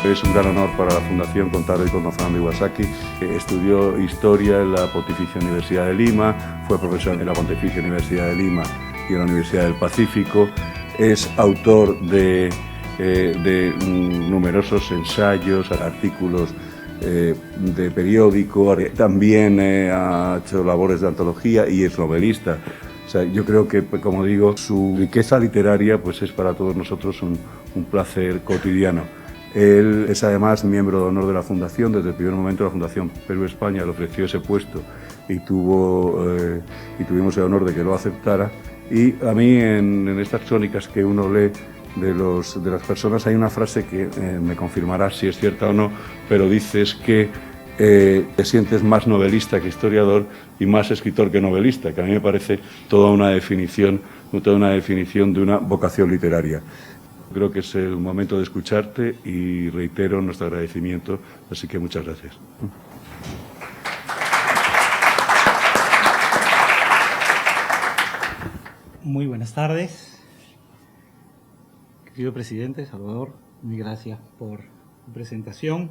Es un gran honor para la Fundación contar hoy con don Fernando Iwasaki. Estudió Historia en la Pontificia Universidad de Lima, fue profesor en la Pontificia Universidad de Lima y en la Universidad del Pacífico. Es autor de numerosos ensayos, artículos de periódico. También ha hecho labores de antología y es novelista. O sea, yo creo que, como digo, su riqueza literaria pues es para todos nosotros un placer cotidiano. Él es además miembro de honor de la Fundación. Desde el primer momento la Fundación Perú-España le ofreció ese puesto y tuvimos el honor de que lo aceptara. Y a mí en estas crónicas que uno lee de las personas hay una frase que me confirmará si es cierta o no, pero dices que te sientes más novelista que historiador y más escritor que novelista, que a mí me parece toda una definición de una vocación literaria. Creo que es el momento de escucharte y reitero nuestro agradecimiento, así que muchas gracias. Muy buenas tardes. Querido presidente Salvador, muy gracias por su presentación.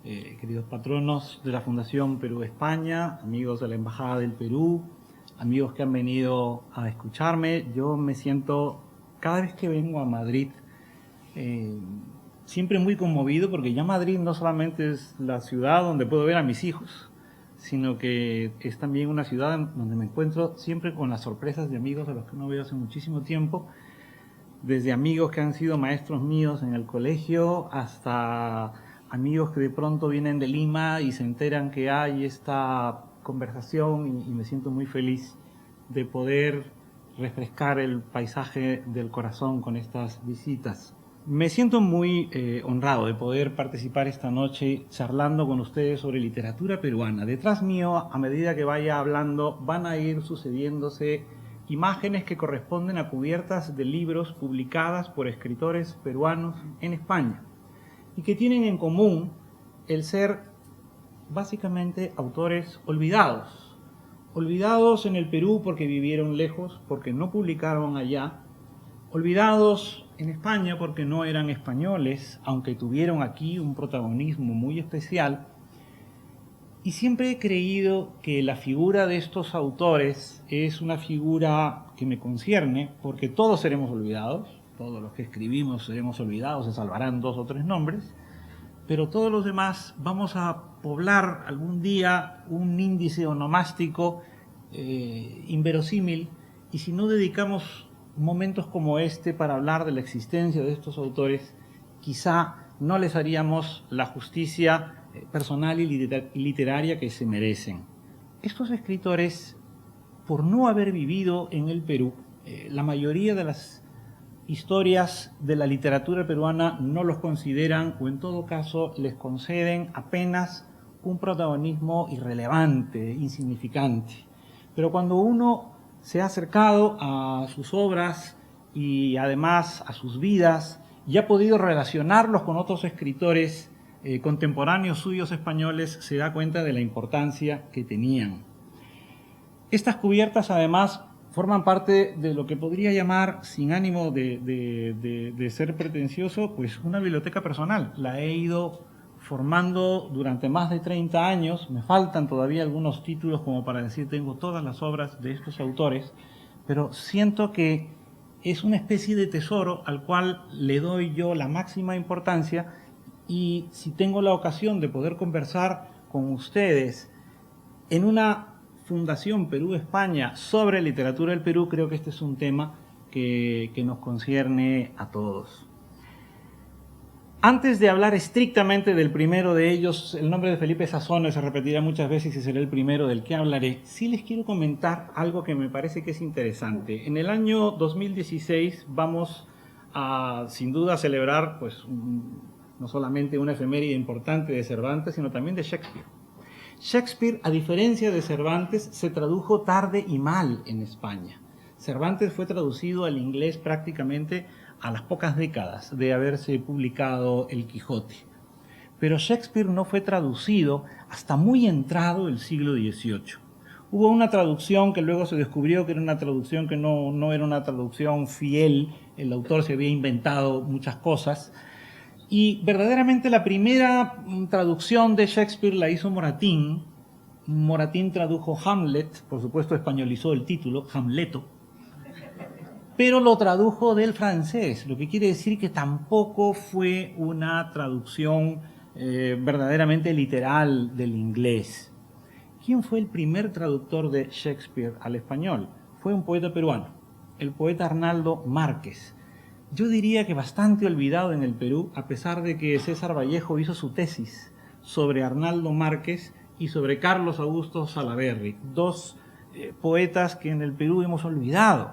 Queridos patronos de la Fundación Perú-España, amigos de la Embajada del Perú, amigos que han venido a escucharme, yo me siento, cada vez que vengo a Madrid, siempre muy conmovido, porque ya Madrid no solamente es la ciudad donde puedo ver a mis hijos, sino que es también una ciudad donde me encuentro siempre con las sorpresas de amigos a los que no veo hace muchísimo tiempo, desde amigos que han sido maestros míos en el colegio hasta amigos que de pronto vienen de Lima y se enteran que hay esta conversación y me siento muy feliz de poder refrescar el paisaje del corazón con estas visitas. Me siento muy honrado de poder participar esta noche charlando con ustedes sobre literatura peruana. Detrás mío, a medida que vaya hablando, van a ir sucediéndose imágenes que corresponden a cubiertas de libros publicadas por escritores peruanos en España y que tienen en común el ser básicamente autores olvidados. Olvidados en el Perú porque vivieron lejos, porque no publicaron allá. Olvidados en España porque no eran españoles, aunque tuvieron aquí un protagonismo muy especial. Y siempre he creído que la figura de estos autores es una figura que me concierne, porque todos seremos olvidados, todos los que escribimos seremos olvidados, se salvarán 2 o 3 nombres, pero todos los demás vamos a poblar algún día un índice onomástico inverosímil, y si no dedicamos momentos como este para hablar de la existencia de estos autores, quizá no les haríamos la justicia personal y literaria que se merecen. Estos escritores, por no haber vivido en el Perú, la mayoría de las historias de la literatura peruana no los consideran, o en todo caso les conceden apenas un protagonismo irrelevante, insignificante. Pero cuando uno se ha acercado a sus obras y además a sus vidas y ha podido relacionarlos con otros escritores contemporáneos suyos españoles, se da cuenta de la importancia que tenían. Estas cubiertas además forman parte de lo que podría llamar, sin ánimo de ser pretencioso, pues una biblioteca personal. La he ido formando durante más de 30 años, me faltan todavía algunos títulos como para decir tengo todas las obras de estos autores, pero siento que es una especie de tesoro al cual le doy yo la máxima importancia, y si tengo la ocasión de poder conversar con ustedes en una Fundación Perú-España sobre literatura del Perú, creo que este es un tema que nos concierne a todos. Antes de hablar estrictamente del primero de ellos, el nombre de Felipe Sazón se repetirá muchas veces y será el primero del que hablaré, sí les quiero comentar algo que me parece que es interesante. En el año 2016 vamos a, sin duda, celebrar pues, no solamente una efeméride importante de Cervantes, sino también de Shakespeare. Shakespeare, a diferencia de Cervantes, se tradujo tarde y mal en España. Cervantes fue traducido al inglés prácticamente a las pocas décadas de haberse publicado El Quijote. pero Shakespeare no fue traducido hasta muy entrado el siglo XVIII. Hubo una traducción que luego se descubrió que era una traducción que no era una traducción fiel, el autor se había inventado muchas cosas, y verdaderamente la primera traducción de Shakespeare la hizo Moratín. Moratín tradujo Hamlet, por supuesto españolizó el título, Hamleto, pero lo tradujo del francés, lo que quiere decir que tampoco fue una traducción verdaderamente literal del inglés. ¿Quién fue el primer traductor de Shakespeare al español? Fue un poeta peruano, el poeta Arnaldo Márquez. Yo diría que bastante olvidado en el Perú, a pesar de que César Vallejo hizo su tesis sobre Arnaldo Márquez y sobre Carlos Augusto Salaverry, dos poetas que en el Perú hemos olvidado,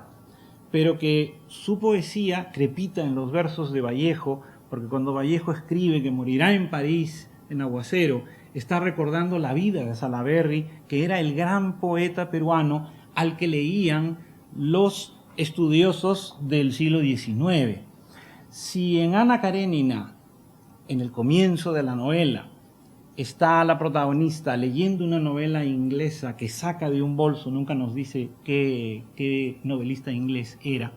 pero que su poesía crepita en los versos de Vallejo, porque cuando Vallejo escribe que morirá en París, en aguacero, está recordando la vida de Salaverry, que era el gran poeta peruano al que leían los estudiosos del siglo XIX. Si en Ana Karenina, en el comienzo de la novela, está la protagonista leyendo una novela inglesa que saca de un bolso, nunca nos dice qué novelista inglés era.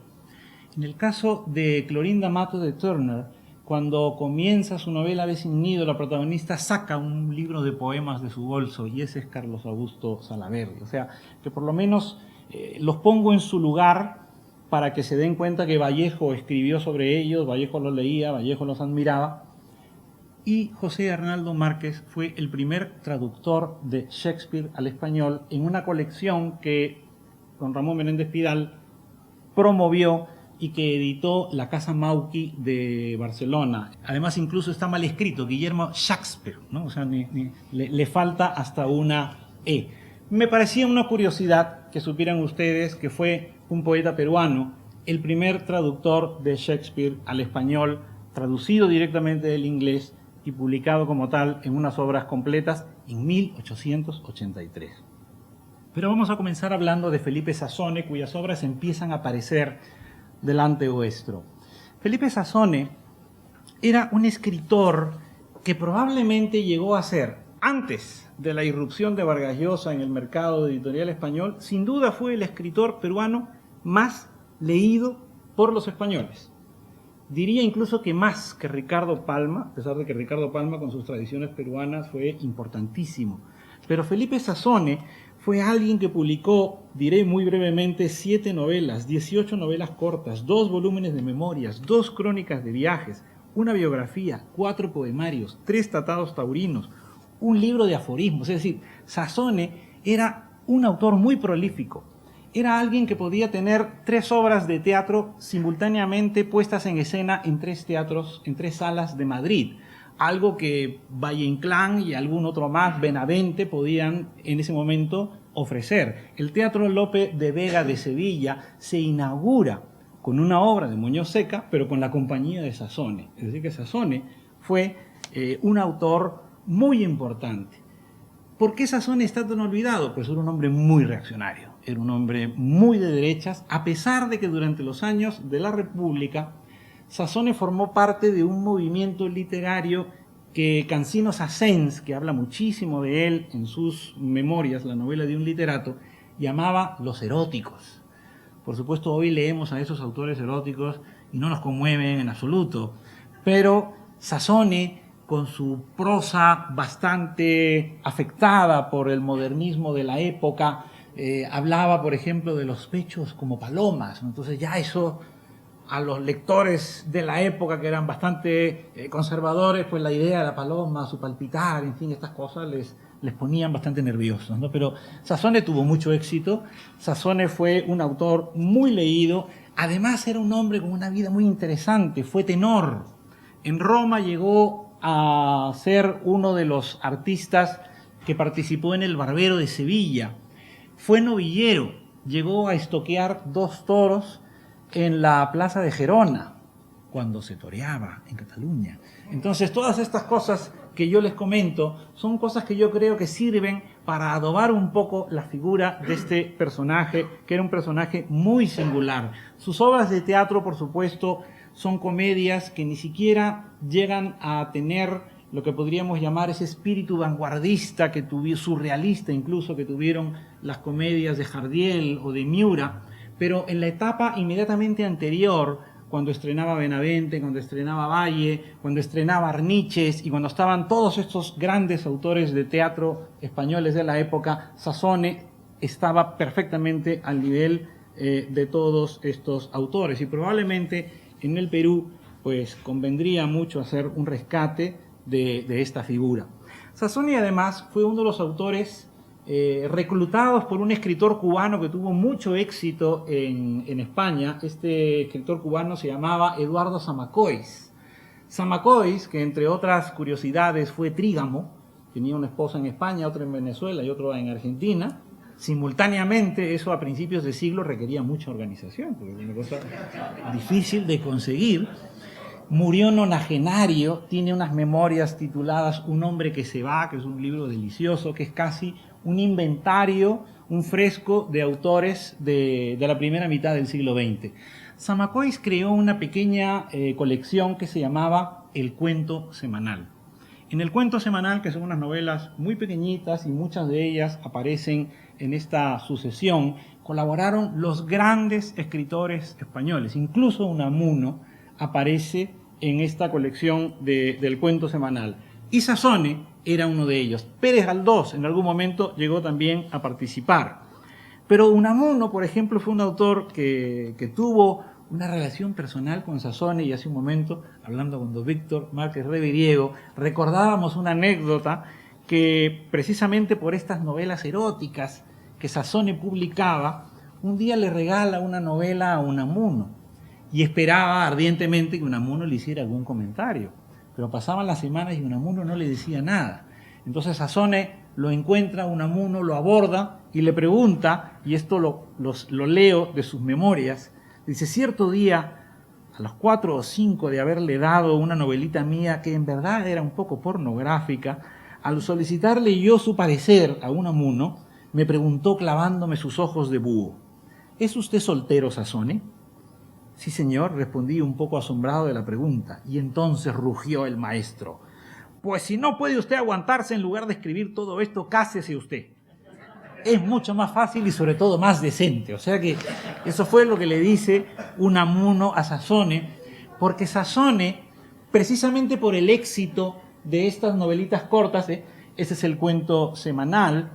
En el caso de Clorinda Mato de Turner, cuando comienza su novela Ave sin nido, la protagonista saca un libro de poemas de su bolso y ese es Carlos Augusto Salaverry. O sea, que por lo menos los pongo en su lugar para que se den cuenta que Vallejo escribió sobre ellos, Vallejo los leía, Vallejo los admiraba. Y José Arnaldo Márquez fue el primer traductor de Shakespeare al español en una colección que don Ramón Menéndez Pidal promovió y que editó la Casa Mauqui de Barcelona. Además, incluso está mal escrito, Guillermo Shakespeare, ¿no? O sea, le falta hasta una E. Me parecía una curiosidad que supieran ustedes que fue un poeta peruano el primer traductor de Shakespeare al español, traducido directamente del inglés y publicado como tal en unas obras completas en 1883. Pero vamos a comenzar hablando de Felipe Sassone, cuyas obras empiezan a aparecer delante vuestro. Felipe Sassone era un escritor que probablemente llegó a ser, antes de la irrupción de Vargas Llosa en el mercado editorial español, sin duda fue el escritor peruano más leído por los españoles. Diría incluso que más que Ricardo Palma, a pesar de que Ricardo Palma con sus tradiciones peruanas fue importantísimo. Pero Felipe Sassone fue alguien que publicó, diré muy brevemente, 7 novelas, 18 novelas cortas, 2 volúmenes de memorias, 2 crónicas de viajes, una biografía, 4 poemarios, 3 tratados taurinos, un libro de aforismos. Es decir, Sassone era un autor muy prolífico. Era alguien que podía tener 3 obras de teatro simultáneamente puestas en escena en 3 teatros, en 3 salas de Madrid. Algo que Valle Inclán y algún otro más, Benavente, podían en ese momento ofrecer. El Teatro Lope de Vega de Sevilla se inaugura con una obra de Muñoz Seca, pero con la compañía de Sassone. Es decir, que Sassone fue un autor muy importante. ¿Por qué Sassone está tan olvidado? Pues era un hombre muy reaccionario, era un hombre muy de derechas, a pesar de que durante los años de la República Sassone formó parte de un movimiento literario que Cancino Sassens, que habla muchísimo de él en sus memorias, la novela de un literato, llamaba los eróticos. Por supuesto, hoy leemos a esos autores eróticos y no nos conmueven en absoluto, pero Sassone, con su prosa bastante afectada por el modernismo de la época, hablaba, por ejemplo, de los pechos como palomas, ¿no? Entonces ya eso a los lectores de la época, que eran bastante conservadores, pues la idea de la paloma, su palpitar, en fin, estas cosas les ponían bastante nerviosos, ¿no? Pero Sassone tuvo mucho éxito. Sassone fue un autor muy leído. Además era un hombre con una vida muy interesante. Fue tenor. En Roma llegó a ser uno de los artistas que participó en El Barbero de Sevilla. Fue novillero. Llegó a estoquear 2 toros en la plaza de Gerona, cuando se toreaba en Cataluña. Entonces, todas estas cosas que yo les comento son cosas que yo creo que sirven para adobar un poco la figura de este personaje, que era un personaje muy singular. Sus obras de teatro, por supuesto, son comedias que ni siquiera llegan a tener lo que podríamos llamar ese espíritu vanguardista, surrealista incluso, que tuvieron las comedias de Jardiel o de Miura, pero en la etapa inmediatamente anterior, cuando estrenaba Benavente, cuando estrenaba Valle, cuando estrenaba Arniches y cuando estaban todos estos grandes autores de teatro españoles de la época, Sassone estaba perfectamente al nivel de todos estos autores, y probablemente en el Perú pues convendría mucho hacer un rescate de esta figura. Sassone además fue uno de los autores reclutados por un escritor cubano que tuvo mucho éxito en España. Este escritor cubano se llamaba Eduardo Zamacois. Zamacois, que entre otras curiosidades fue trígamo, tenía una esposa en España, otra en Venezuela y otra en Argentina. Simultáneamente, eso a principios de siglo requería mucha organización, porque es una cosa difícil de conseguir. Murió nonagenario, tiene unas memorias tituladas Un hombre que se va, que es un libro delicioso, que es casi un inventario, un fresco de autores de la primera mitad del siglo XX. Zamacois creó una pequeña colección que se llamaba El Cuento Semanal. En El Cuento Semanal, que son unas novelas muy pequeñitas y muchas de ellas aparecen en esta sucesión, colaboraron los grandes escritores españoles. Incluso Unamuno aparece en esta colección del Cuento Semanal. Y Sassone era uno de ellos. Pérez Galdós en algún momento llegó también a participar. Pero Unamuno, por ejemplo, fue un autor que tuvo una relación personal con Sassone, y hace un momento, hablando con don Víctor Márquez Reviriego, recordábamos una anécdota que precisamente por estas novelas eróticas que Sassone publicaba, un día le regala una novela a Unamuno y esperaba ardientemente que Unamuno le hiciera algún comentario. Pero pasaban las semanas y Unamuno no le decía nada. Entonces Sassone lo encuentra, Unamuno lo aborda y le pregunta, y esto lo leo de sus memorias, dice: cierto día, a las 4 o 5 de haberle dado una novelita mía que en verdad era un poco pornográfica, al solicitarle yo su parecer a Unamuno, me preguntó clavándome sus ojos de búho: ¿es usted soltero, Sassone? Sí, señor, respondí un poco asombrado de la pregunta. Y entonces rugió el maestro: pues si no puede usted aguantarse, en lugar de escribir todo esto, cásese usted. Es mucho más fácil y sobre todo más decente. O sea que eso fue lo que le dice Unamuno a Sassone, porque Sassone, precisamente por el éxito de estas novelitas cortas, ese es El Cuento Semanal,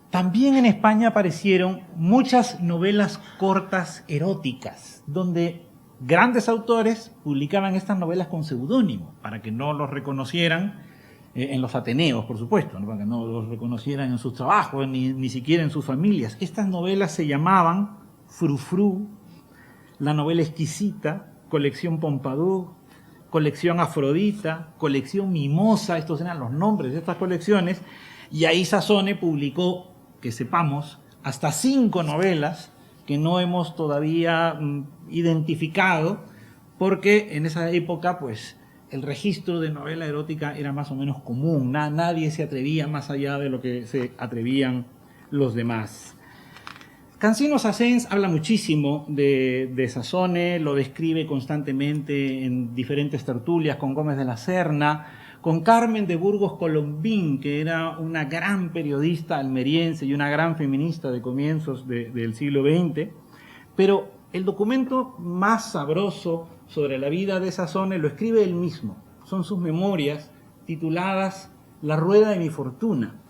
también en España aparecieron muchas novelas cortas eróticas, donde grandes autores publicaban estas novelas con seudónimo, para que no los reconocieran en los ateneos, por supuesto, ¿no? Para que no los reconocieran en sus trabajos, ni siquiera en sus familias. Estas novelas se llamaban Frufru, La Novela Exquisita, Colección Pompadour, Colección Afrodita, Colección Mimosa. Estos eran los nombres de estas colecciones, y ahí Sassone publicó, que sepamos, hasta 5 novelas que no hemos todavía identificado, porque en esa época pues el registro de novela erótica era más o menos común, nadie se atrevía más allá de lo que se atrevían los demás. Cancino Sassens habla muchísimo de Sassone, lo describe constantemente en diferentes tertulias con Gómez de la Serna, con Carmen de Burgos Colombín, que era una gran periodista almeriense y una gran feminista de comienzos del siglo XX. Pero el documento más sabroso sobre la vida de Sassone lo escribe él mismo. Son sus memorias tituladas La Rueda de mi Fortuna.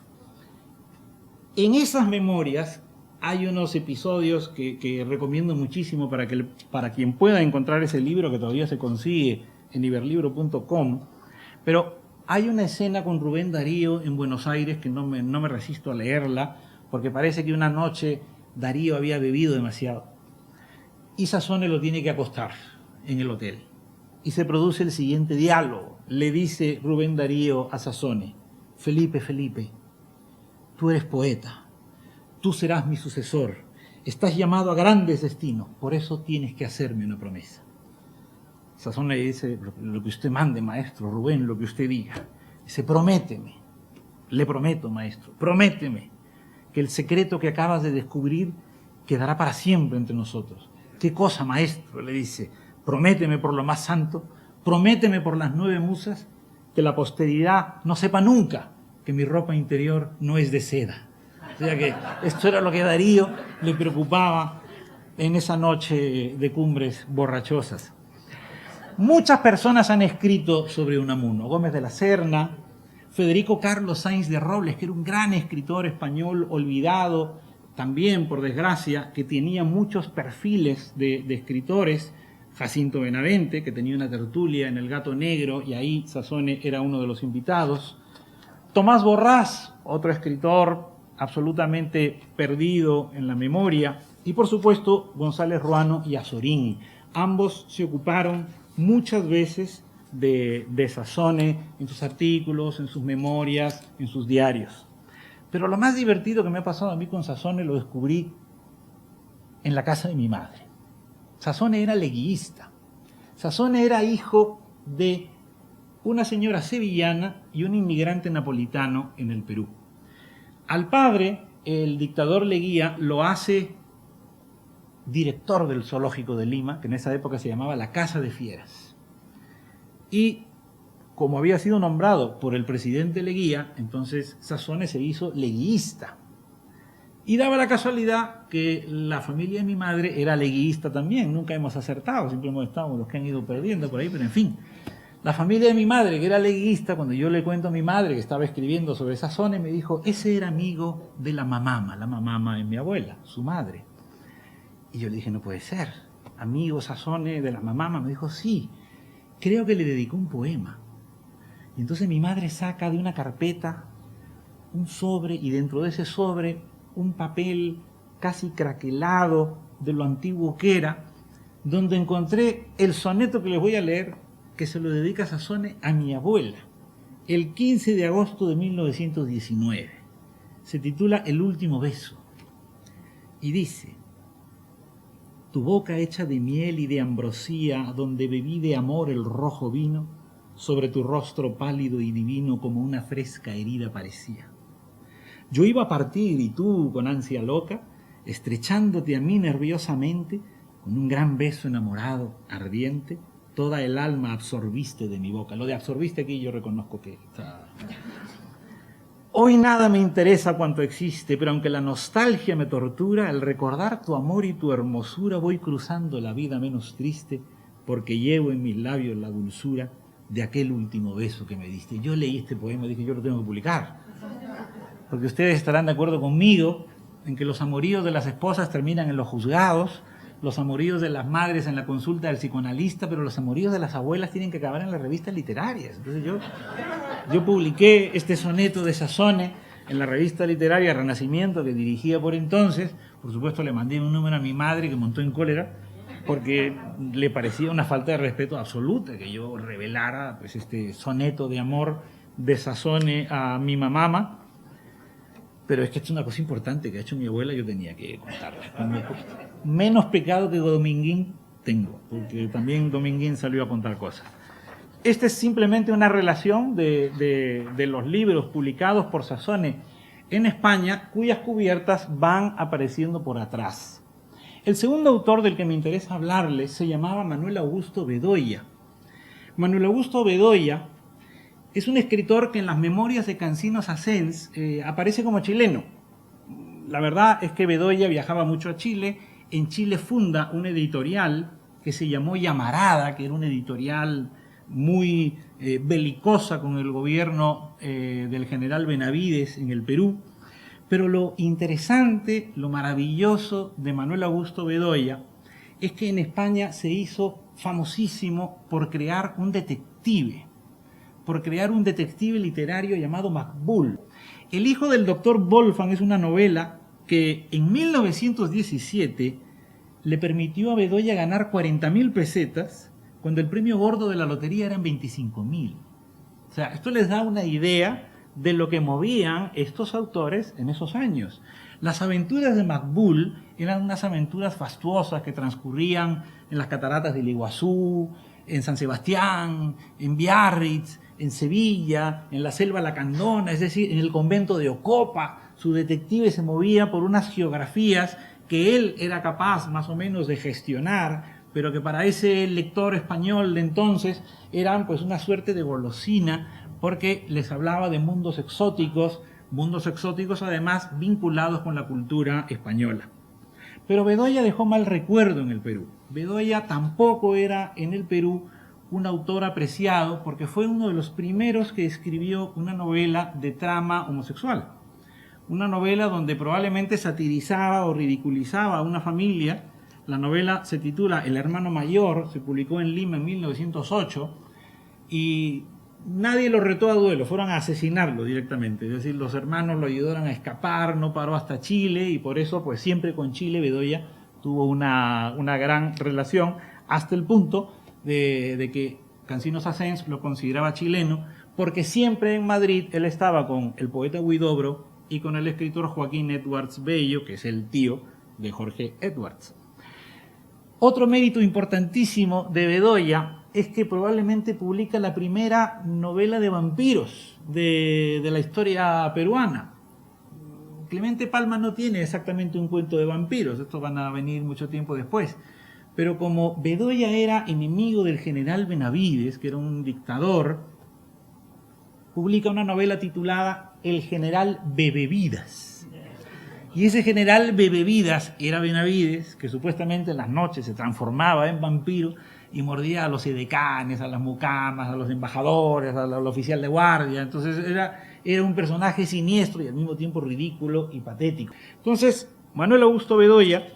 En esas memorias hay unos episodios que recomiendo muchísimo para quien pueda encontrar ese libro, que todavía se consigue en iberlibro.com, pero hay una escena con Rubén Darío en Buenos Aires que no me resisto a leerla, porque parece que una noche Darío había bebido demasiado y Sassone lo tiene que acostar en el hotel. Y se produce el siguiente diálogo. Le dice Rubén Darío a Sassone: Felipe, tú eres poeta, tú serás mi sucesor, estás llamado a grandes destinos, por eso tienes que hacerme una promesa. Sassone le dice: lo que usted mande, maestro Rubén, lo que usted diga. Dice: prométeme, le prometo, maestro, prométeme que el secreto que acabas de descubrir quedará para siempre entre nosotros. ¿Qué cosa, maestro? Le dice: prométeme por lo más santo, Prométeme por las 9 musas que la posteridad no sepa nunca que mi ropa interior no es de seda. O sea que esto era lo que a Darío le preocupaba en esa noche de cumbres borrachosas. Muchas personas han escrito sobre Unamuno. Gómez de la Serna, Federico Carlos Sainz de Robles, que era un gran escritor español olvidado, también por desgracia, que tenía muchos perfiles de escritores. Jacinto Benavente, que tenía una tertulia en El Gato Negro, y ahí Sazone era uno de los invitados. Tomás Borrás, otro escritor absolutamente perdido en la memoria. Y por supuesto, González Ruano y Azorín. Ambos se ocuparon muchas veces de Sazone en sus artículos, en sus memorias, en sus diarios. Pero lo más divertido que me ha pasado a mí con Sazone lo descubrí en la casa de mi madre. Sazone era leguista. Sazone era hijo de una señora sevillana y un inmigrante napolitano en el Perú. Al padre, el dictador Leguía lo hace director del zoológico de Lima, que en esa época se llamaba la Casa de Fieras. Y como había sido nombrado por el presidente Leguía, entonces Sazone se hizo leguista. Y daba la casualidad que la familia de mi madre era leguista también. Nunca hemos acertado, siempre hemos estado los que han ido perdiendo por ahí, pero en fin. La familia de mi madre, que era leguista, cuando yo le cuento a mi madre que estaba escribiendo sobre Sazone, me dijo, ese era amigo de la mamama es mi abuela, su madre. Y yo le dije, no puede ser, amigo Sazone de la mamama. Me dijo, sí, creo que le dedicó un poema. Y entonces mi madre saca de una carpeta un sobre, y dentro de ese sobre un papel casi craquelado de lo antiguo que era, donde encontré el soneto que les voy a leer, que se lo dedica Sazone a mi abuela, el 15 de agosto de 1919. Se titula El último beso. Y dice, tu boca hecha de miel y de ambrosía, donde bebí de amor el rojo vino, sobre tu rostro pálido y divino como una fresca herida parecía. Yo iba a partir y tú, con ansia loca, estrechándote a mí nerviosamente, con un gran beso enamorado, ardiente, toda el alma absorbiste de mi boca. Lo de absorbiste aquí yo reconozco que está... Hoy nada me interesa cuanto existe, pero aunque la nostalgia me tortura, al recordar tu amor y tu hermosura, voy cruzando la vida menos triste, porque llevo en mis labios la dulzura de aquel último beso que me diste. Yo leí este poema y dije, yo lo tengo que publicar. Porque ustedes estarán de acuerdo conmigo en que los amoríos de las esposas terminan en los juzgados, los amoríos de las madres en la consulta del psicoanalista, pero los amoríos de las abuelas tienen que acabar en las revistas literarias. Entonces yo publiqué este soneto de Sazone en la revista literaria Renacimiento, que dirigía por entonces. Por supuesto le mandé un número a mi madre, que montó en cólera, porque le parecía una falta de respeto absoluta que yo revelara pues, este soneto de amor de Sazone a mi mamá. Pero es que esto es una cosa importante que ha hecho mi abuela, yo tenía que contarla. Menos pecado que Dominguín tengo, porque también Dominguín salió a contar cosas. Esta es simplemente una relación de los libros publicados por Sazone en España, cuyas cubiertas van apareciendo por atrás. El segundo autor del que me interesa hablarles se llamaba Manuel Augusto Bedoya. Manuel Augusto Bedoya es un escritor que en las memorias de Cancinos Asens aparece como chileno. La verdad es que Bedoya viajaba mucho a Chile. En Chile funda una editorial que se llamó Llamarada, que era una editorial muy belicosa con el gobierno del general Benavides en el Perú. Pero lo interesante, lo maravilloso de Manuel Augusto Bedoya es que en España se hizo famosísimo por crear un detective literario llamado Maqbul. El hijo del doctor Wolfgang es una novela que en 1917 le permitió a Bedoya ganar 40.000 pesetas cuando el premio gordo de la lotería eran 25.000. O sea, esto les da una idea de lo que movían estos autores en esos años. Las aventuras de Maqbul eran unas aventuras fastuosas que transcurrían en las cataratas del Iguazú, en San Sebastián, en Biarritz, en Sevilla, en la selva lacandona, es decir, en el convento de Ocopa. Su detective se movía por unas geografías que él era capaz más o menos de gestionar pero que para ese lector español de entonces eran pues una suerte de golosina, porque les hablaba de mundos exóticos además vinculados con la cultura española. Pero Bedoya dejó mal recuerdo en el Perú. Bedoya tampoco era en el Perú un autor apreciado, porque fue uno de los primeros que escribió una novela de trama homosexual. Una novela donde probablemente satirizaba o ridiculizaba a una familia. La novela se titula El hermano mayor, se publicó en Lima en 1908 y nadie lo retó a duelo, fueron a asesinarlo directamente. Es decir, los hermanos lo ayudaron a escapar, no paró hasta Chile y por eso pues siempre con Chile Bedoya tuvo una gran relación, hasta el punto de que Cancinos Assens lo consideraba chileno, porque siempre en Madrid él estaba con el poeta Huidobro y con el escritor Joaquín Edwards Bello, que es el tío de Jorge Edwards. Otro mérito importantísimo de Bedoya es que probablemente publica la primera novela de vampiros de la historia peruana. Clemente Palma no tiene exactamente un cuento de vampiros, estos van a venir mucho tiempo después. Pero como Bedoya era enemigo del general Benavides, que era un dictador, publica una novela titulada El general Bebevidas. Y ese general Bebevidas era Benavides, que supuestamente en las noches se transformaba en vampiro y mordía a los edecanes, a las mucamas, a los embajadores, al oficial de guardia. Entonces era un personaje siniestro y al mismo tiempo ridículo y patético. Entonces, Manuel Augusto Bedoya,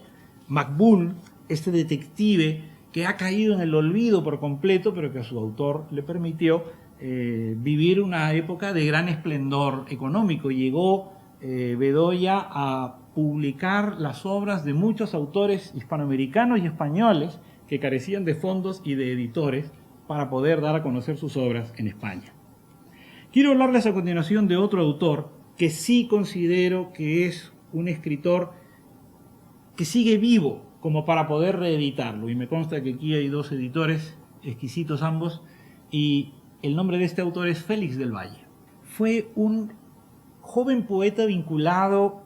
Macbul, este detective que ha caído en el olvido por completo, pero que a su autor le permitió vivir una época de gran esplendor económico. Llegó Bedoya a publicar las obras de muchos autores hispanoamericanos y españoles que carecían de fondos y de editores para poder dar a conocer sus obras en España. Quiero hablarles a continuación de otro autor que sí considero que es un escritor que sigue vivo como para poder reeditarlo, y me consta que aquí hay dos editores exquisitos ambos, y el nombre de este autor es Félix del Valle. Fue un joven poeta vinculado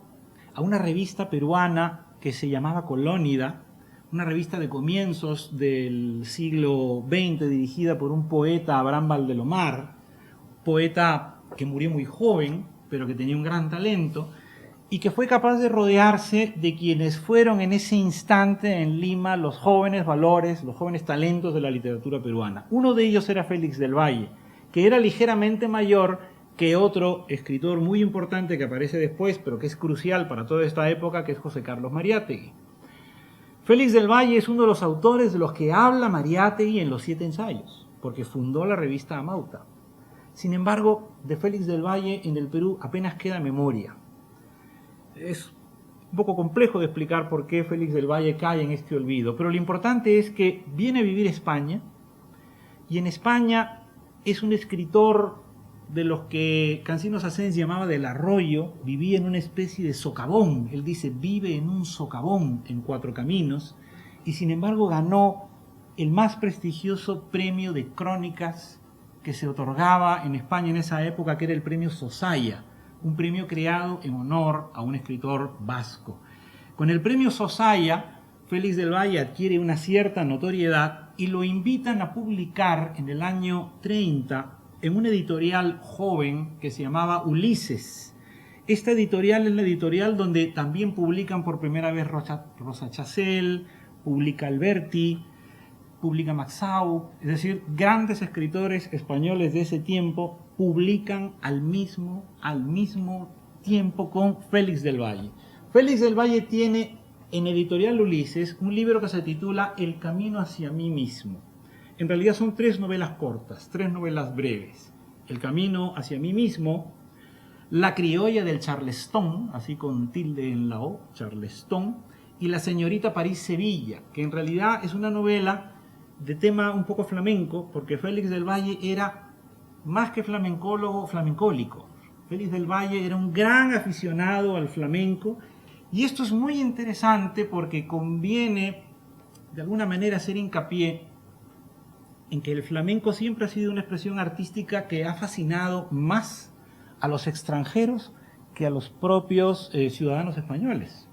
a una revista peruana que se llamaba Colónida, una revista de comienzos del siglo XX dirigida por un poeta, Abraham Valdelomar, poeta que murió muy joven, pero que tenía un gran talento, y que fue capaz de rodearse de quienes fueron en ese instante en Lima los jóvenes valores, los jóvenes talentos de la literatura peruana. Uno de ellos era Félix del Valle, que era ligeramente mayor que otro escritor muy importante que aparece después, pero que es crucial para toda esta época, que es José Carlos Mariátegui. Félix del Valle es uno de los autores de los que habla Mariátegui en Los 7 ensayos, porque fundó la revista Amauta. Sin embargo, de Félix del Valle en el Perú apenas queda memoria. Es un poco complejo de explicar por qué Félix del Valle cae en este olvido, pero lo importante es que viene a vivir España, y en España es un escritor de los que Cancinos Assens llamaba del arroyo, vivía en una especie de socavón. Él dice, vive en un socavón en Cuatro Caminos, y sin embargo ganó el más prestigioso premio de crónicas que se otorgaba en España en esa época, que era el premio Sosaya, un premio creado en honor a un escritor vasco. Con el premio Sosaya, Félix del Valle adquiere una cierta notoriedad y lo invitan a publicar en el año 30 en una editorial joven que se llamaba Ulises. Esta editorial es la editorial donde también publican por primera vez Rosa Chacel, publica Alberti, publica Maxau, es decir, grandes escritores españoles de ese tiempo publican al mismo tiempo con Félix del Valle. Félix del Valle tiene en editorial Ulises un libro que se titula El camino hacia mí mismo. En realidad son 3 novelas cortas, 3 novelas breves. El camino hacia mí mismo, La criolla del Charleston, así con tilde en la O, Charleston, y La señorita París-Sevilla, que en realidad es una novela de tema un poco flamenco, porque Félix del Valle era más que flamencólogo, flamencólico. Félix del Valle era un gran aficionado al flamenco, y esto es muy interesante porque conviene de alguna manera hacer hincapié en que el flamenco siempre ha sido una expresión artística que ha fascinado más a los extranjeros que a los propios ciudadanos españoles.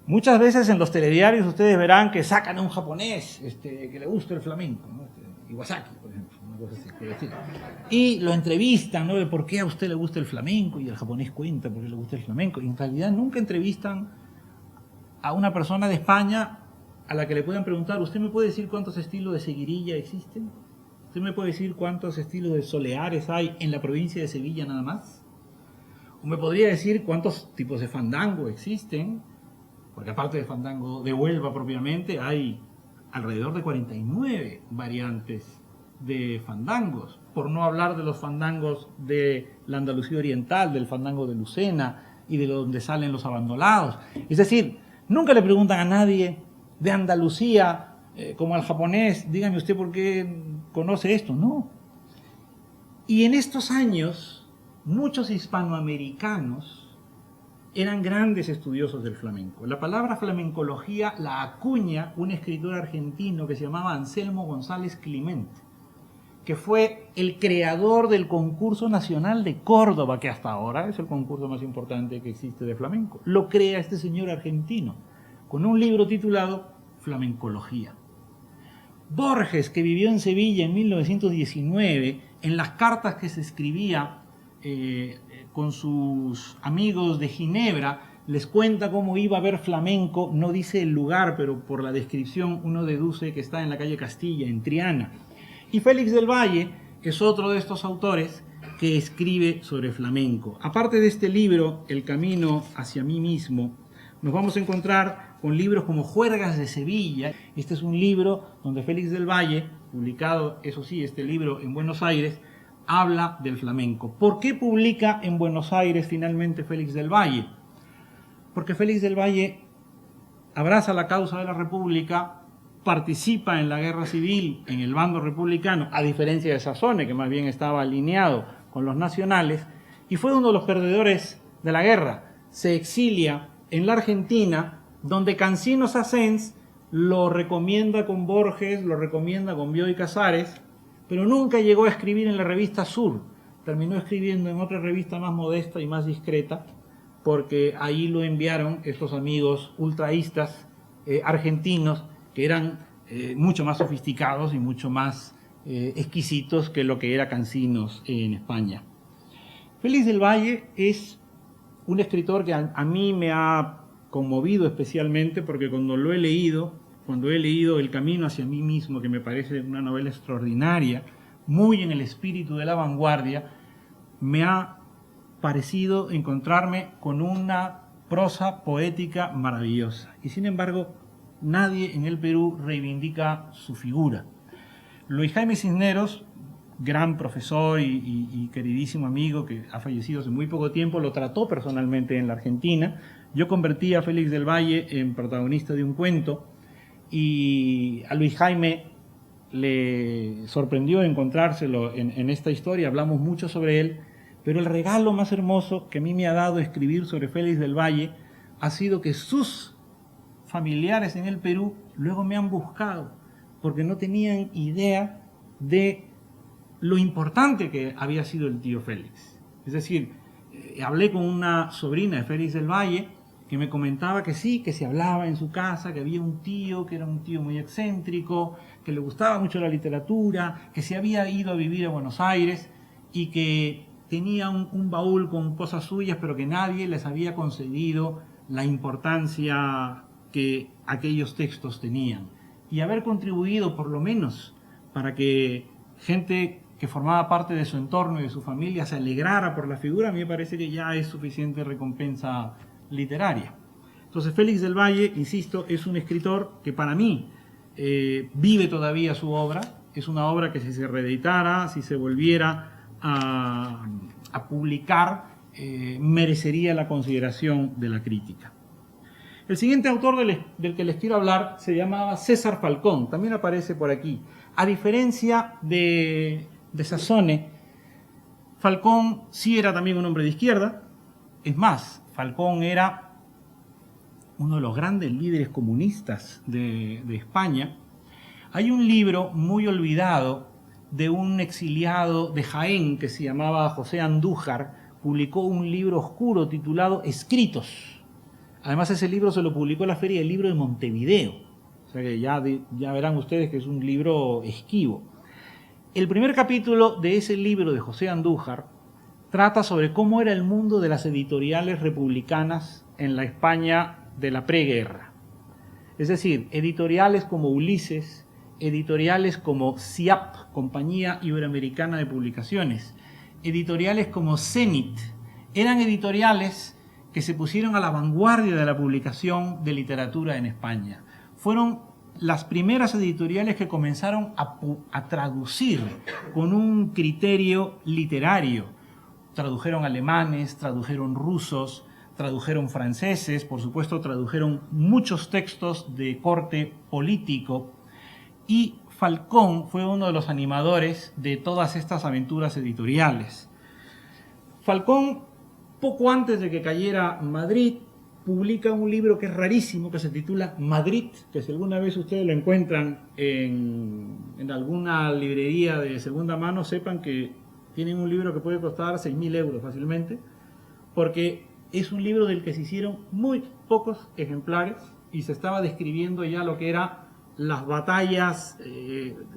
Muchas veces en los telediarios ustedes verán que sacan a un japonés que le gusta el flamenco, ¿no? Iwasaki, por ejemplo, una cosa así, por decir. Y lo entrevistan, ¿no? De por qué a usted le gusta el flamenco, y el japonés cuenta por qué le gusta el flamenco. Y en realidad nunca entrevistan a una persona de España a la que le puedan preguntar: ¿usted me puede decir cuántos estilos de seguirilla existen? ¿Usted me puede decir cuántos estilos de soleares hay en la provincia de Sevilla nada más? ¿O me podría decir cuántos tipos de fandango existen? Porque aparte de fandango de Huelva propiamente, hay alrededor de 49 variantes de fandangos, por no hablar de los fandangos de la Andalucía Oriental, del fandango de Lucena y de donde salen los abandolados. Es decir, nunca le preguntan a nadie de Andalucía, como al japonés: dígame usted por qué conoce esto. No. Y en estos años, muchos hispanoamericanos eran grandes estudiosos del flamenco. La palabra flamencología la acuña un escritor argentino que se llamaba Anselmo González Climente, que fue el creador del concurso nacional de Córdoba, que hasta ahora es el concurso más importante que existe de flamenco. Lo crea este señor argentino, con un libro titulado Flamencología. Borges, que vivió en Sevilla en 1919, en las cartas que se escribía con sus amigos de Ginebra, les cuenta cómo iba a ver flamenco. No dice el lugar, pero por la descripción uno deduce que está en la calle Castilla, en Triana. Y Félix del Valle es otro de estos autores que escribe sobre flamenco. Aparte de este libro, El camino hacia mí mismo, nos vamos a encontrar con libros como Juergas de Sevilla. Este es un libro donde Félix del Valle, publicado, eso sí, este libro en Buenos Aires, habla del flamenco. ¿Por qué publica en Buenos Aires finalmente Félix del Valle? Porque Félix del Valle abraza la causa de la República, participa en la guerra civil en el bando republicano, a diferencia de Sazone, que más bien estaba alineado con los nacionales, y fue uno de los perdedores de la guerra. Se exilia en la Argentina, donde Cancino Sassens lo recomienda con Borges, lo recomienda con Bioy Casares, pero nunca llegó a escribir en la revista Sur. Terminó escribiendo en otra revista más modesta y más discreta, porque ahí lo enviaron estos amigos ultraístas argentinos, que eran mucho más sofisticados y mucho más exquisitos que lo que era Cancinos en España. Félix del Valle es un escritor que a mí me ha conmovido especialmente, porque cuando he leído El camino hacia mí mismo, que me parece una novela extraordinaria, muy en el espíritu de la vanguardia, me ha parecido encontrarme con una prosa poética maravillosa. Y sin embargo, nadie en el Perú reivindica su figura. Luis Jaime Cisneros, gran profesor y queridísimo amigo que ha fallecido hace muy poco tiempo, lo trató personalmente en la Argentina. Yo convertí a Félix del Valle en protagonista de un cuento, y a Luis Jaime le sorprendió encontrárselo en esta historia. Hablamos mucho sobre él, pero el regalo más hermoso que a mí me ha dado escribir sobre Félix del Valle ha sido que sus familiares en el Perú luego me han buscado, porque no tenían idea de lo importante que había sido el tío Félix. Es decir, hablé con una sobrina de Félix del Valle que me comentaba que sí, que se hablaba en su casa, que había un tío que era un tío muy excéntrico, que le gustaba mucho la literatura, que se había ido a vivir a Buenos Aires y que tenía un baúl con cosas suyas, pero que nadie les había concedido la importancia que aquellos textos tenían. Y haber contribuido por lo menos para que gente que formaba parte de su entorno y de su familia se alegrara por la figura, a mí me parece que ya es suficiente recompensa literaria. Entonces Félix del Valle, insisto, es un escritor que para mí vive todavía su obra. Es una obra que si se reeditara, si se volviera a publicar, merecería la consideración de la crítica. El siguiente autor del que les quiero hablar se llamaba César Falcón, también aparece por aquí. A diferencia de Sazone, Falcón sí era también un hombre de izquierda. Es más, Falcón era uno de los grandes líderes comunistas de España. Hay un libro muy olvidado de un exiliado de Jaén que se llamaba José Andújar. Publicó un libro oscuro titulado Escritos. Además, ese libro se lo publicó la Feria del Libro de Montevideo. O sea que ya verán ustedes que es un libro esquivo. El primer capítulo de ese libro de José Andújar trata sobre cómo era el mundo de las editoriales republicanas en la España de la preguerra. Es decir, editoriales como Ulises, editoriales como CIAP, Compañía Iberoamericana de Publicaciones, editoriales como Zenit, eran editoriales que se pusieron a la vanguardia de la publicación de literatura en España. Fueron las primeras editoriales que comenzaron a traducir con un criterio literario. Tradujeron alemanes, tradujeron rusos, tradujeron franceses, por supuesto tradujeron muchos textos de corte político, y Falcón fue uno de los animadores de todas estas aventuras editoriales. Falcón, poco antes de que cayera Madrid, publica un libro que es rarísimo, que se titula Madrid, que si alguna vez ustedes lo encuentran en alguna librería de segunda mano, sepan que tienen un libro que puede costar 6.000 euros fácilmente, porque es un libro del que se hicieron muy pocos ejemplares y se estaba describiendo ya lo que eran las batallas,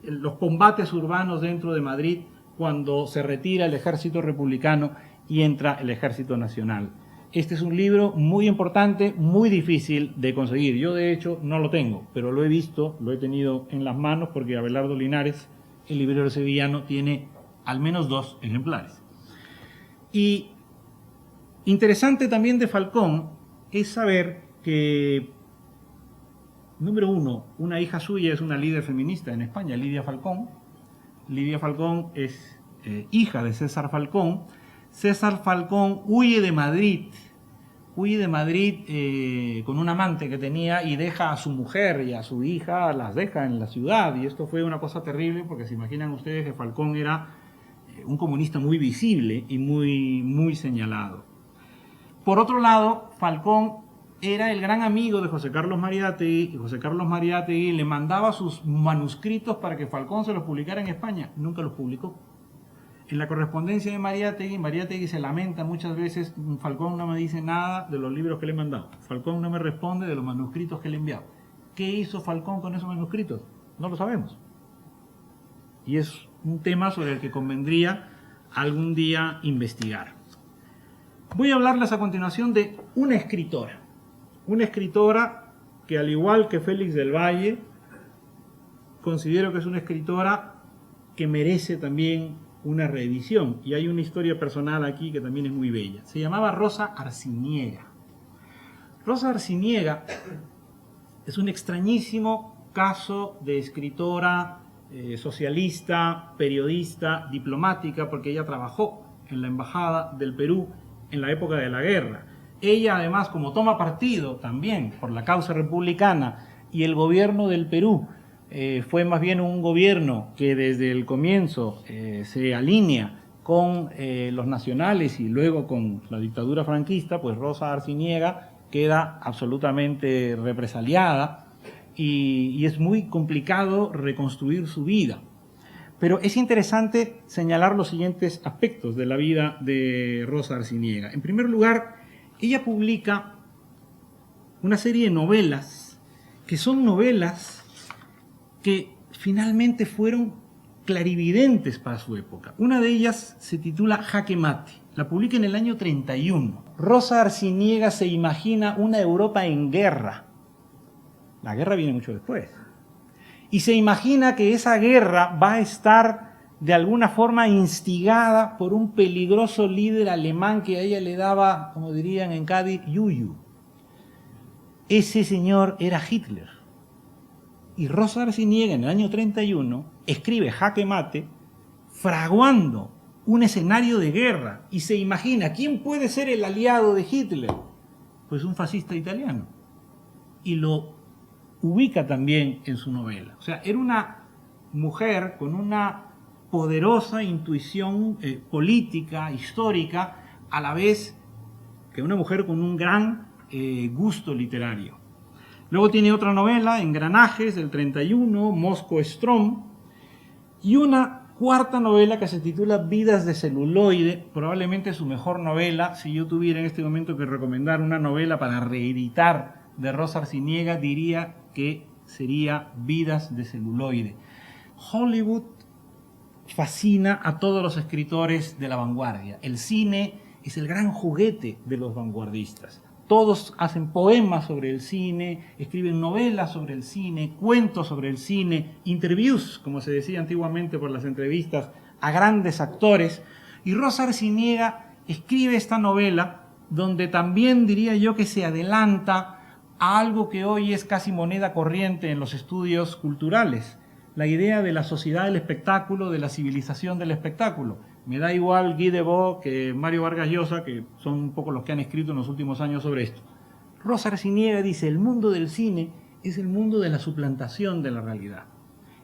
los combates urbanos dentro de Madrid cuando se retira el ejército republicano y entra el ejército nacional. Este es un libro muy importante, muy difícil de conseguir. Yo de hecho no lo tengo, pero lo he visto, lo he tenido en las manos porque Abelardo Linares, el librero sevillano, tiene al menos 2 ejemplares. Y interesante también de Falcón es saber que, número 1, una hija suya es una líder feminista en España, Lidia Falcón. Lidia Falcón es hija de César Falcón. César Falcón huye de Madrid con un amante que tenía y deja a su mujer y a su hija, las deja en la ciudad. Y esto fue una cosa terrible porque se imaginan ustedes que Falcón era un comunista muy visible y muy señalado. Por otro lado, Falcón era el gran amigo de José Carlos Mariátegui, y José Carlos Mariátegui le mandaba sus manuscritos para que Falcón se los publicara en España. Nunca los publicó. En la correspondencia de Mariátegui se lamenta muchas veces: Falcón no me dice nada de los libros que le he mandado, Falcón no me responde de los manuscritos que le he enviado. ¿Qué hizo Falcón con esos manuscritos? No lo sabemos. Y es un tema sobre el que convendría algún día investigar. Voy a hablarles a continuación de una escritora que, al igual que Félix del Valle, considero que es una escritora que merece también una reedición, y hay una historia personal aquí que también es muy bella. Se llamaba Rosa Arciniega. Rosa Arciniega es un extrañísimo caso de escritora socialista, periodista, diplomática, porque ella trabajó en la Embajada del Perú en la época de la guerra. Ella, además, como toma partido también por la causa republicana y el gobierno del Perú, fue más bien un gobierno que desde el comienzo se alinea con los nacionales y luego con la dictadura franquista, pues Rosa Arciniega queda absolutamente represaliada y es muy complicado reconstruir su vida. Pero es interesante señalar los siguientes aspectos de la vida de Rosa Arciniega. En primer lugar, ella publica una serie de novelas que son novelas que finalmente fueron clarividentes para su época. Una de ellas se titula Jaque Mate. La publica en el año 31. Rosa Arciniega se imagina una Europa en guerra. La guerra viene mucho después. Y se imagina que esa guerra va a estar de alguna forma instigada por un peligroso líder alemán que a ella le daba, como dirían en Cádiz, yuyu. Ese señor era Hitler. Y Rosa Arciniega en el año 31 escribe Jaque Mate fraguando un escenario de guerra y se imagina quién puede ser el aliado de Hitler. Pues un fascista italiano. Y lo ubica también en su novela. O sea, era una mujer con una poderosa intuición política, histórica, a la vez que una mujer con un gran gusto literario. Luego tiene otra novela, Engranajes, del 31, Mosco Strom, y una cuarta novela, que se titula Vidas de celuloide, probablemente su mejor novela. Si yo tuviera en este momento que recomendar una novela para reeditar de Rosa Arciniega, diría que sería Vidas de celuloide. Hollywood fascina a todos los escritores de la vanguardia. El cine es el gran juguete de los vanguardistas. Todos hacen poemas sobre el cine, escriben novelas sobre el cine, cuentos sobre el cine, interviews, como se decía antiguamente por las entrevistas, a grandes actores. Y Rosa Arciniega escribe esta novela donde también diría yo que se adelanta a algo que hoy es casi moneda corriente en los estudios culturales, la idea de la sociedad del espectáculo, de la civilización del espectáculo. Me da igual Guy Debord que Mario Vargas Llosa, que son un poco los que han escrito en los últimos años sobre esto. Rosa Arciniega dice, el mundo del cine es el mundo de la suplantación de la realidad.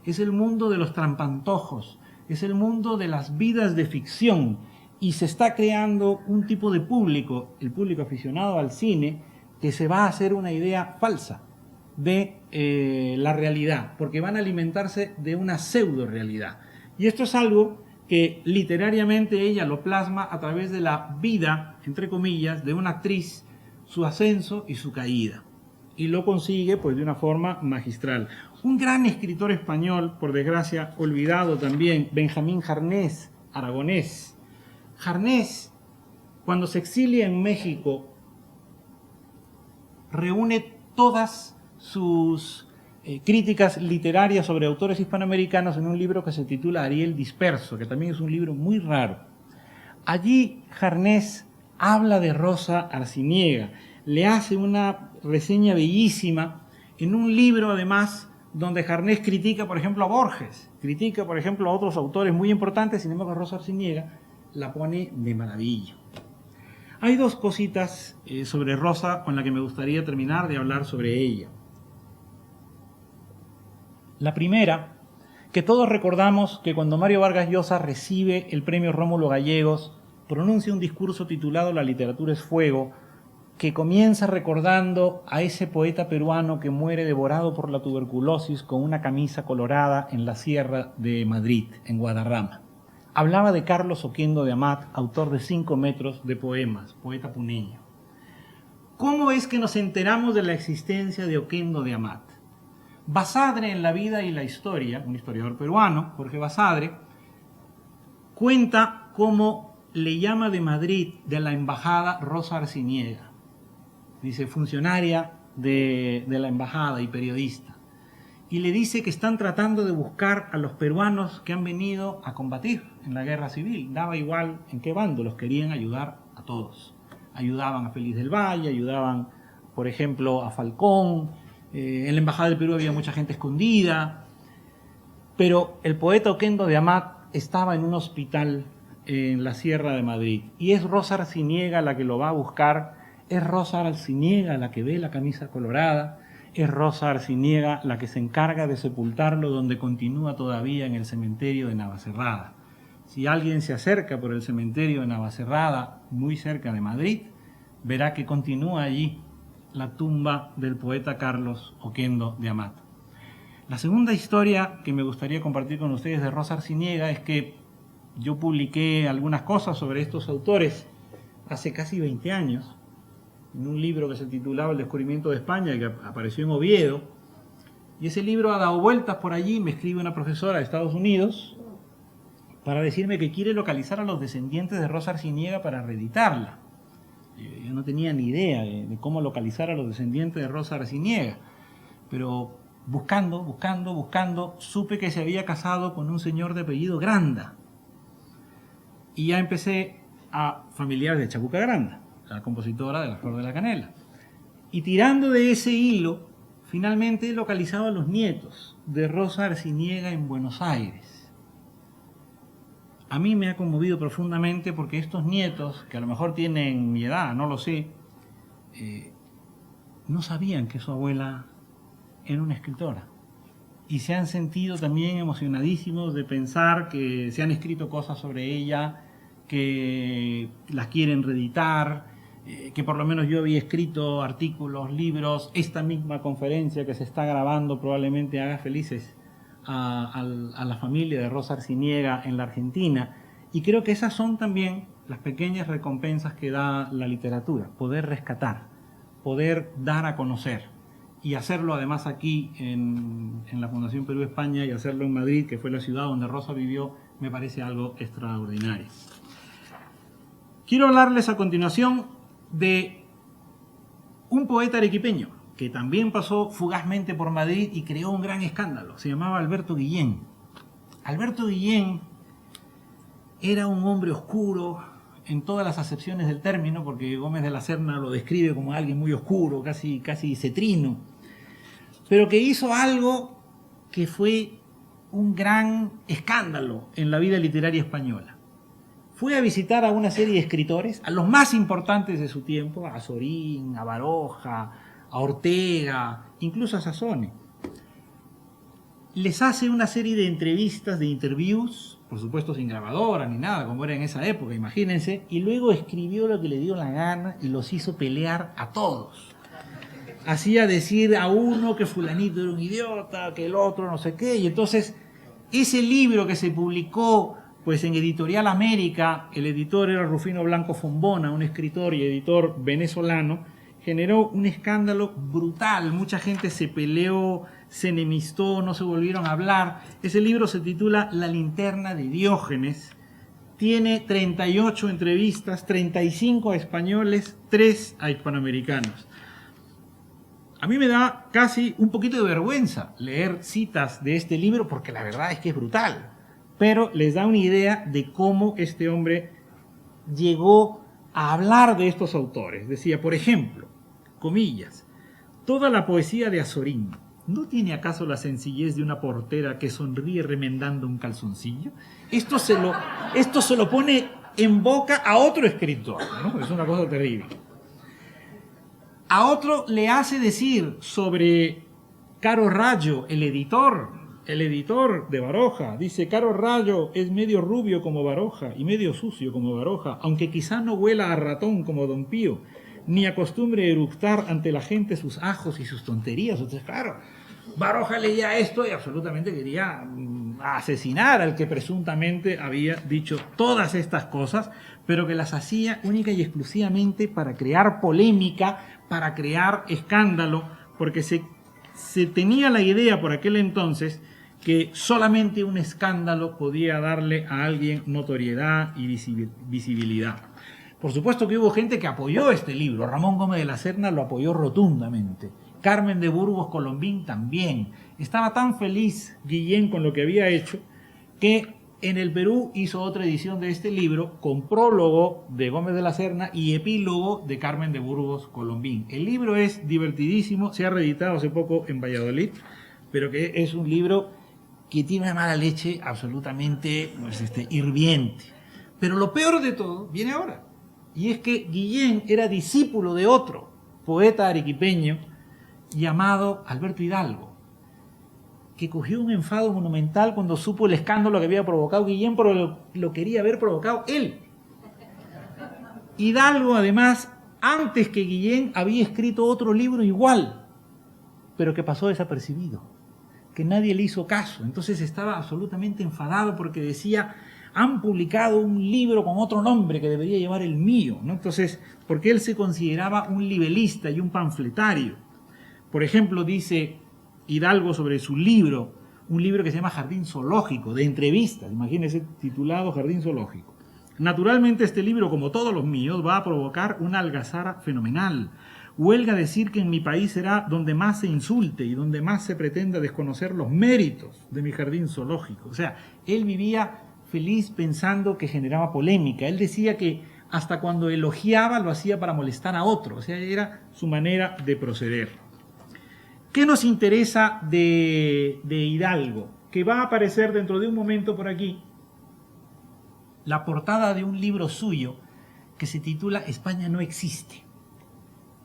Es el mundo de los trampantojos, es el mundo de las vidas de ficción. Y se está creando un tipo de público, el público aficionado al cine, que se va a hacer una idea falsa de la realidad, porque van a alimentarse de una pseudo realidad. Y esto es algo que literariamente ella lo plasma a través de la vida, entre comillas, de una actriz, su ascenso y su caída. Y lo consigue pues de una forma magistral. Un gran escritor español, por desgracia olvidado también, Benjamín Jarnés, aragonés. Jarnés, cuando se exilia en México, reúne todas sus críticas literarias sobre autores hispanoamericanos en un libro que se titula Ariel Disperso, que también es un libro muy raro. Allí Jarnés habla de Rosa Arciniega, le hace una reseña bellísima en un libro además donde Jarnés critica, por ejemplo, a Borges, critica, por ejemplo, a otros autores muy importantes, sin embargo Rosa Arciniega la pone de maravilla. Hay dos cositas sobre Rosa con las que me gustaría terminar de hablar sobre ella. La primera, que todos recordamos que cuando Mario Vargas Llosa recibe el premio Rómulo Gallegos, pronuncia un discurso titulado La literatura es fuego, que comienza recordando a ese poeta peruano que muere devorado por la tuberculosis con una camisa colorada en la sierra de Madrid, en Guadarrama. Hablaba de Carlos Oquendo de Amat, autor de 5 metros de poemas, poeta puneño. ¿Cómo es que nos enteramos de la existencia de Oquendo de Amat? Basadre en la vida y la historia, un historiador peruano, Jorge Basadre, cuenta cómo le llama de Madrid, de la embajada, Rosa Arciniega. Dice, funcionaria de la embajada y periodista. Y le dice que están tratando de buscar a los peruanos que han venido a combatir en la guerra civil. Daba igual en qué bando, los querían ayudar a todos. Ayudaban a Félix del Valle, ayudaban, por ejemplo, a Falcón. En la embajada del Perú había mucha gente escondida. Pero el poeta Oquendo de Amat estaba en un hospital en la Sierra de Madrid. Y es Rosa Arciniega la que lo va a buscar. Es Rosa Arciniega la que ve la camisa colorada. Es Rosa Arciniega la que se encarga de sepultarlo donde continúa todavía en el cementerio de Navacerrada. Si alguien se acerca por el cementerio de Navacerrada, muy cerca de Madrid, verá que continúa allí la tumba del poeta Carlos Oquendo de Amat. La segunda historia que me gustaría compartir con ustedes de Rosa Arciniega es que yo publiqué algunas cosas sobre estos autores hace casi 20 años, en un libro que se titulaba El descubrimiento de España, que apareció en Oviedo, y ese libro ha dado vueltas por allí. Me escribe una profesora de Estados Unidos para decirme que quiere localizar a los descendientes de Rosa Arciniega para reeditarla. Yo no tenía ni idea de cómo localizar a los descendientes de Rosa Arciniega, pero buscando, supe que se había casado con un señor de apellido Granda, y ya empecé a familiares de Chabuca Granda, la compositora de La Flor de la Canela. Y tirando de ese hilo, finalmente he localizado a los nietos de Rosa Arciniega en Buenos Aires. A mí me ha conmovido profundamente porque estos nietos, que a lo mejor tienen mi edad, no lo sé, no sabían que su abuela era una escritora. Y se han sentido también emocionadísimos de pensar que se han escrito cosas sobre ella, que las quieren reeditar, que por lo menos yo había escrito artículos, libros. Esta misma conferencia que se está grabando probablemente haga felices a la familia de Rosa Arciniega en la Argentina. Y creo que esas son también las pequeñas recompensas que da la literatura, poder rescatar, poder dar a conocer, y hacerlo además aquí en la Fundación Perú España, y hacerlo en Madrid, que fue la ciudad donde Rosa vivió, me parece algo extraordinario. Quiero hablarles a continuación de un poeta arequipeño que también pasó fugazmente por Madrid y creó un gran escándalo. Se llamaba Alberto Guillén. Alberto Guillén era un hombre oscuro en todas las acepciones del término, porque Gómez de la Serna lo describe como alguien muy oscuro, casi cetrino, pero que hizo algo que fue un gran escándalo en la vida literaria española. Fue a visitar a una serie de escritores, a los más importantes de su tiempo, a Azorín, a Baroja, a Ortega, incluso a Sazone. Les hace una serie de entrevistas, de interviews, por supuesto sin grabadora ni nada, como era en esa época, imagínense, y luego escribió lo que le dio la gana y los hizo pelear a todos. Hacía decir a uno que fulanito era un idiota, que el otro no sé qué, y entonces ese libro que se publicó pues en Editorial América, el editor era Rufino Blanco Fombona, un escritor y editor venezolano, generó un escándalo brutal. Mucha gente se peleó, se enemistó, no se volvieron a hablar. Ese libro se titula La linterna de Diógenes. Tiene 38 entrevistas, 35 a españoles, 3 a hispanoamericanos. A mí me da casi un poquito de vergüenza leer citas de este libro porque la verdad es que es brutal. Pero les da una idea de cómo este hombre llegó a hablar de estos autores. Decía, por ejemplo, comillas, toda la poesía de Azorín, ¿no tiene acaso la sencillez de una portera que sonríe remendando un calzoncillo? Esto se lo pone en boca a otro escritor, ¿no? Es una cosa terrible. A otro le hace decir sobre Caro Rayo, el editor de Baroja. Dice, Caro Rayo es medio rubio como Baroja y medio sucio como Baroja, aunque quizá no huela a ratón como Don Pío, ni acostumbre a eructar ante la gente sus ajos y sus tonterías. Entonces, claro, Baroja leía esto y absolutamente quería asesinar al que presuntamente había dicho todas estas cosas, pero que las hacía única y exclusivamente para crear polémica, para crear escándalo, porque se tenía la idea por aquel entonces que solamente un escándalo podía darle a alguien notoriedad y visibilidad. Por supuesto que hubo gente que apoyó este libro. Ramón Gómez de la Serna lo apoyó rotundamente. Carmen de Burgos Colombín también. Estaba tan feliz Guillén con lo que había hecho que en el Perú hizo otra edición de este libro con prólogo de Gómez de la Serna y epílogo de Carmen de Burgos Colombín. El libro es divertidísimo, se ha reeditado hace poco en Valladolid, pero que es un libro que tiene una mala leche absolutamente hirviente. Pero lo peor de todo viene ahora. Y es que Guillén era discípulo de otro poeta arequipeño llamado Alberto Hidalgo, que cogió un enfado monumental cuando supo el escándalo que había provocado Guillén, pero lo quería haber provocado él. Hidalgo, además, antes que Guillén, había escrito otro libro igual, pero que pasó desapercibido, que nadie le hizo caso. Entonces estaba absolutamente enfadado porque decía, han publicado un libro con otro nombre que debería llevar el mío, ¿no? Entonces, porque él se consideraba un libelista y un panfletario. Por ejemplo, dice Hidalgo sobre su libro, un libro que se llama Jardín Zoológico, de entrevistas, imagínense, titulado Jardín Zoológico. Naturalmente este libro, como todos los míos, va a provocar una algazara fenomenal. Huelga decir que en mi país será donde más se insulte y donde más se pretenda desconocer los méritos de mi jardín zoológico. O sea, él vivía feliz pensando que generaba polémica. Él decía que hasta cuando elogiaba lo hacía para molestar a otro. O sea, era su manera de proceder. ¿Qué nos interesa de Hidalgo? Que va a aparecer dentro de un momento por aquí la portada de un libro suyo que se titula España no existe.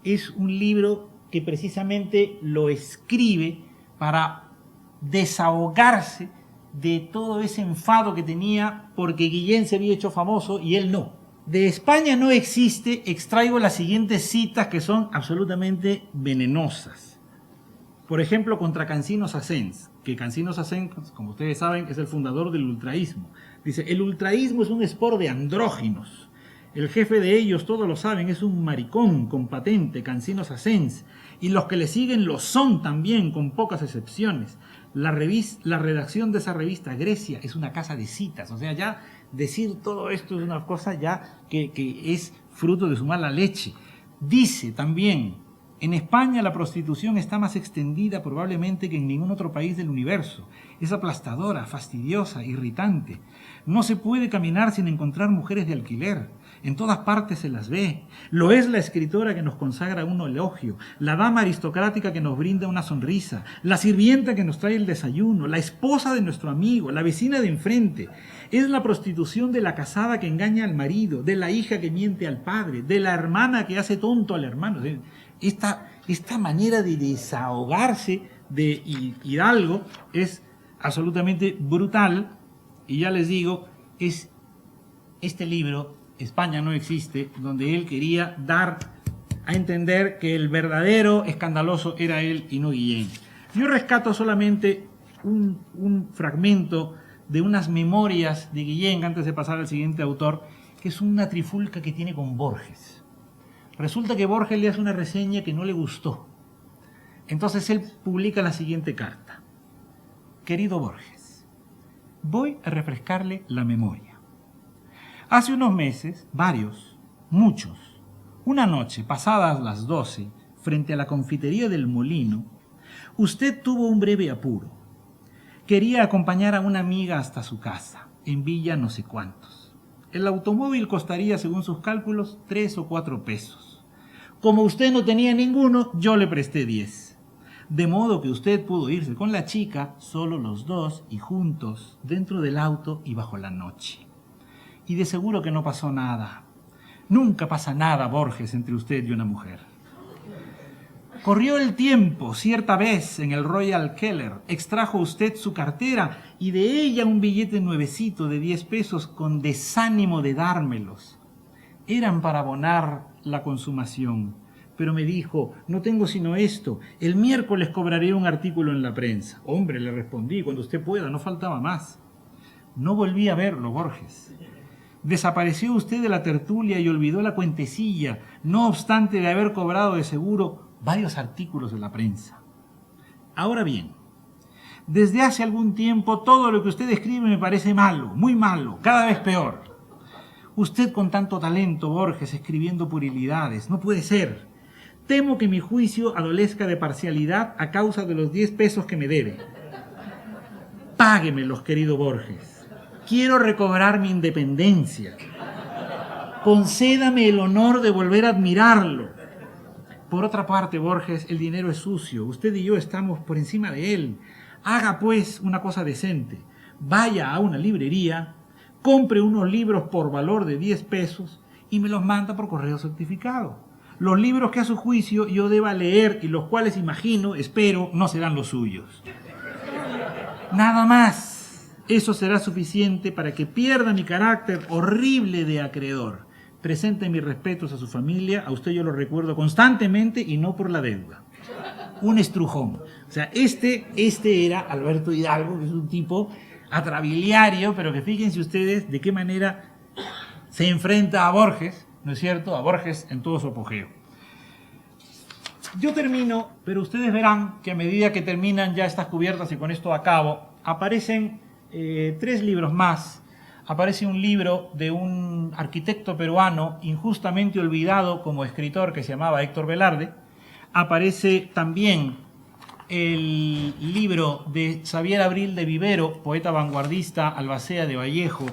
Es un libro que precisamente lo escribe para desahogarse de todo ese enfado que tenía porque Guillén se había hecho famoso y él no. De España no existe, extraigo las siguientes citas que son absolutamente venenosas. Por ejemplo, contra Cansino Sassens, que Cansino Sassens, como ustedes saben, es el fundador del ultraísmo. Dice, el ultraísmo es un esporo de andróginos. El jefe de ellos, todos lo saben, es un maricón con patente, Cansino Sassens. Y los que le siguen lo son también, con pocas excepciones. La redacción de esa revista, Grecia, es una casa de citas. O sea, ya decir todo esto es una cosa ya que es fruto de su mala leche. Dice también, en España la prostitución está más extendida probablemente que en ningún otro país del universo. Es aplastadora, fastidiosa, irritante. No se puede caminar sin encontrar mujeres de alquiler. En todas partes se las ve. Lo es la escritora que nos consagra un elogio, la dama aristocrática que nos brinda una sonrisa, la sirvienta que nos trae el desayuno, la esposa de nuestro amigo, la vecina de enfrente. Es la prostitución de la casada que engaña al marido, de la hija que miente al padre, de la hermana que hace tonto al hermano. Esta manera de desahogarse de Hidalgo es absolutamente brutal. Y ya les digo, es este libro, España no existe, donde él quería dar a entender que el verdadero escandaloso era él y no Guillén. Yo rescato solamente un fragmento de unas memorias de Guillén, antes de pasar al siguiente autor, que es una trifulca que tiene con Borges. Resulta que Borges le hace una reseña que no le gustó. Entonces él publica la siguiente carta. Querido Borges, voy a refrescarle la memoria. Hace unos meses, muchos, una noche, pasadas las 12, frente a la confitería del Molino, usted tuvo un breve apuro. Quería acompañar a una amiga hasta su casa, en Villa no sé cuántos. El automóvil costaría, según sus cálculos, 3 o 4 pesos. Como usted no tenía ninguno, yo le presté 10. De modo que usted pudo irse con la chica, solo los dos y juntos, dentro del auto y bajo la noche. Y de seguro que no pasó nada. Nunca pasa nada, Borges, entre usted y una mujer. Corrió el tiempo, cierta vez, en el Royal Keller, extrajo usted su cartera y de ella un billete nuevecito de 10 pesos con desánimo de dármelos. Eran para abonar la consumación, pero me dijo, no tengo sino esto, el miércoles cobraré un artículo en la prensa. Hombre, le respondí, cuando usted pueda, no faltaba más. No volví a verlo, Borges. Desapareció usted de la tertulia y olvidó la cuentecilla, no obstante de haber cobrado de seguro varios artículos de la prensa. Ahora bien, desde hace algún tiempo todo lo que usted escribe me parece malo, muy malo, cada vez peor. Usted con tanto talento, Borges, escribiendo puerilidades, no puede ser. Temo que mi juicio adolezca de parcialidad a causa de los 10 pesos que me debe. Páguemelos, querido Borges. Quiero recobrar mi independencia. Concédame el honor de volver a admirarlo. Por otra parte, Borges, el dinero es sucio. Usted y yo estamos por encima de él. Haga, pues, una cosa decente. Vaya a una librería, compre unos libros por valor de 10 pesos y me los manda por correo certificado. Los libros que a su juicio yo deba leer y los cuales imagino, espero, no serán los suyos. Nada más. Eso será suficiente para que pierda mi carácter horrible de acreedor. Presente mis respetos a su familia, a usted yo lo recuerdo constantemente y no por la deuda. Un estrujón. O sea, este era Alberto Hidalgo, que es un tipo atrabiliario, pero que fíjense ustedes de qué manera se enfrenta a Borges, ¿no es cierto? A Borges en todo su apogeo. Yo termino, pero ustedes verán que a medida que terminan ya estas cubiertas y con esto acabo, aparecen 3 libros más. Aparece un libro de un arquitecto peruano injustamente olvidado como escritor que se llamaba Héctor Velarde. Aparece también el libro de Xavier Abril de Vivero, poeta vanguardista albacea de Vallejo,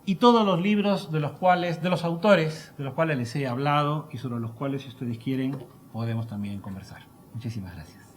y todos los libros de los autores de los cuales les he hablado y sobre los cuales, si ustedes quieren, podemos también conversar. Muchísimas gracias.